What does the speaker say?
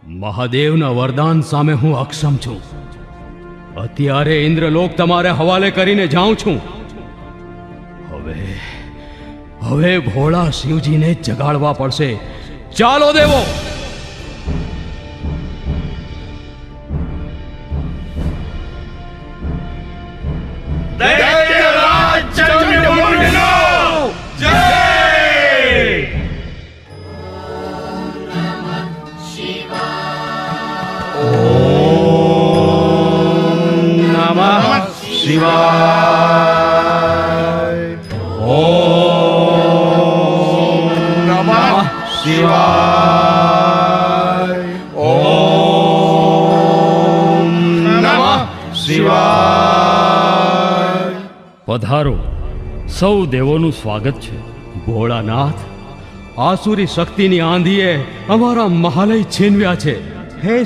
મહાદેવના વરદાન સામે હું અક્ષમ છું. અત્યારે ઇન્દ્રલોક તમારે હવાલે કરીને જાઉં છું. હવે ભોળા શિવજીને જગાડવા પડશે. ચાલો દેવો. પધારો, સૌ દેવોનું સ્વાગત છે. ભોળાનાથ, આસુરી શક્તિની આંધીએ અમારા મહાલય છીનવ્યા છે. હે